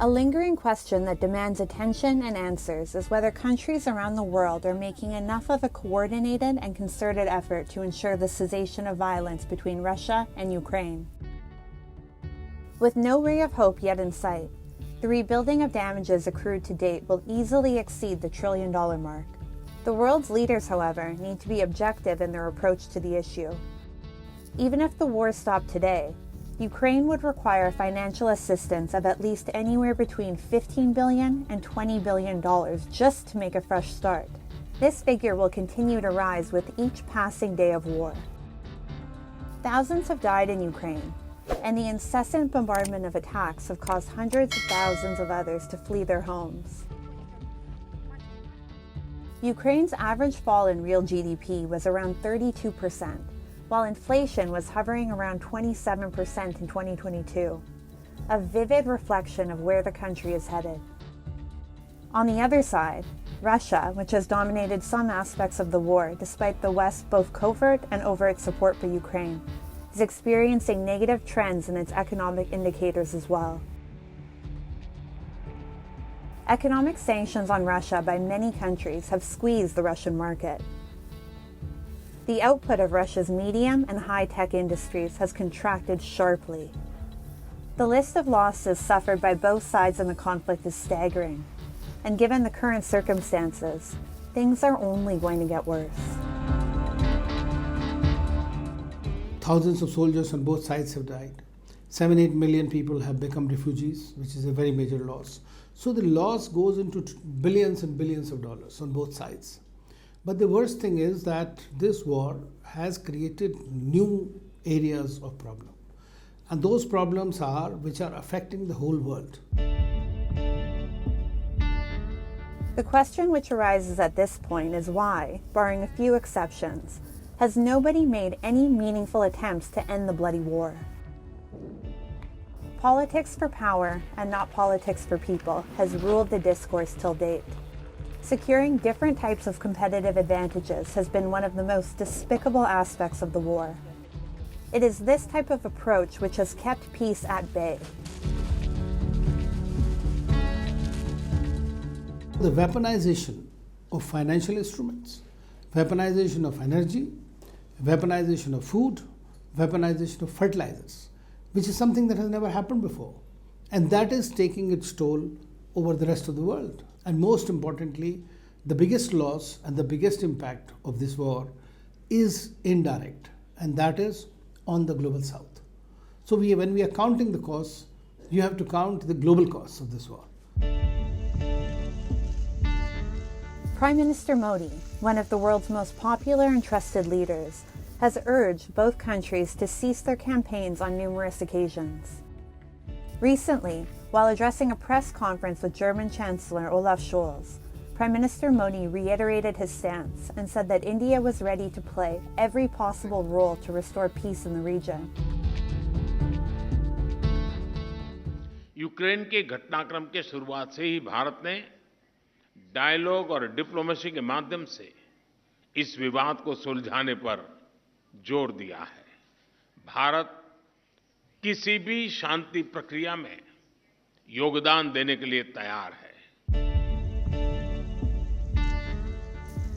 A lingering question that demands attention and answers is whether countries around the world are making enough of a coordinated and concerted effort to ensure the cessation of violence between Russia and Ukraine. With no ray of hope yet in sight, the rebuilding of damages accrued to date will easily exceed the $1 trillion mark. The world's leaders, however, need to be objective in their approach to the issue. Even if the war stopped today, Ukraine would require financial assistance of at least anywhere between $15 billion and $20 billion just to make a fresh start. This figure will continue to rise with each passing day of war. Thousands have died in Ukraine, and the incessant bombardment of attacks have caused hundreds of thousands of others to flee their homes. Ukraine's average fall in real GDP was around 32%. While inflation was hovering around 27% in 2022, a vivid reflection of where the country is headed. On the other side, Russia, which has dominated some aspects of the war despite the West's both covert and overt support for Ukraine, is experiencing negative trends in its economic indicators as well. Economic sanctions on Russia by many countries have squeezed the Russian market. The output of Russia's medium and high-tech industries has contracted sharply. The list of losses suffered by both sides in the conflict is staggering, and given the current circumstances, things are only going to get worse. Thousands of soldiers on both sides have died. 7-8 million people have become refugees, which is a very major loss. So the loss goes into billions and billions of dollars on both sides. But the worst thing is that this war has created new areas of problem. And those problems are which are affecting the whole world. The question which arises at this point is why, barring a few exceptions, has nobody made any meaningful attempts to end the bloody war? Politics for power and not politics for people has ruled the discourse till date. Securing different types of competitive advantages has been one of the most despicable aspects of the war. It is this type of approach which has kept peace at bay. The weaponization of financial instruments, weaponization of energy, weaponization of food, weaponization of fertilizers, which is something that has never happened before. And that is taking its toll over the rest of the world. And most importantly, the biggest loss and the biggest impact of this war is indirect, and that is on the global south. So when we are counting the costs, you have to count the global costs of this war. Prime Minister Modi, one of the world's most popular and trusted leaders, has urged both countries to cease their campaigns on numerous occasions. Recently, while addressing a press conference with German Chancellor Olaf Scholz, Prime Minister Modi reiterated his stance and said that India was ready to play every possible role to restore peace in the region. Ukraine के घटनाक्रम के शुरुआत से ही भारत ने dialogue और diplomacy के माध्यम से इस विवाद को सुलझाने पर जोर दिया है। भारत किसी भी शांति प्रक्रिया में योगदान देने के लिए तैयार है।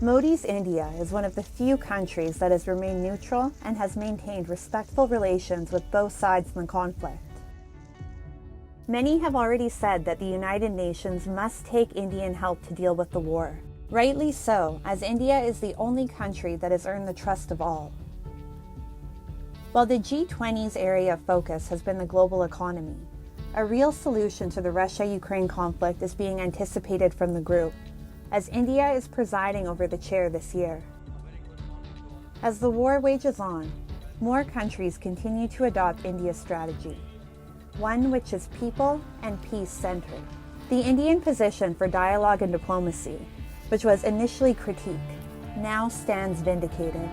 Modi's India is one of the few countries that has remained neutral and has maintained respectful relations with both sides in the conflict. Many have already said that the United Nations must take Indian help to deal with the war. Rightly so, as India is the only country that has earned the trust of all. While the G20's area of focus has been the global economy, a real solution to the Russia-Ukraine conflict is being anticipated from the group, as India is presiding over the chair this year. As the war wages on, more countries continue to adopt India's strategy, one which is people and peace-centered. The Indian position for dialogue and diplomacy, which was initially critiqued, now stands vindicated.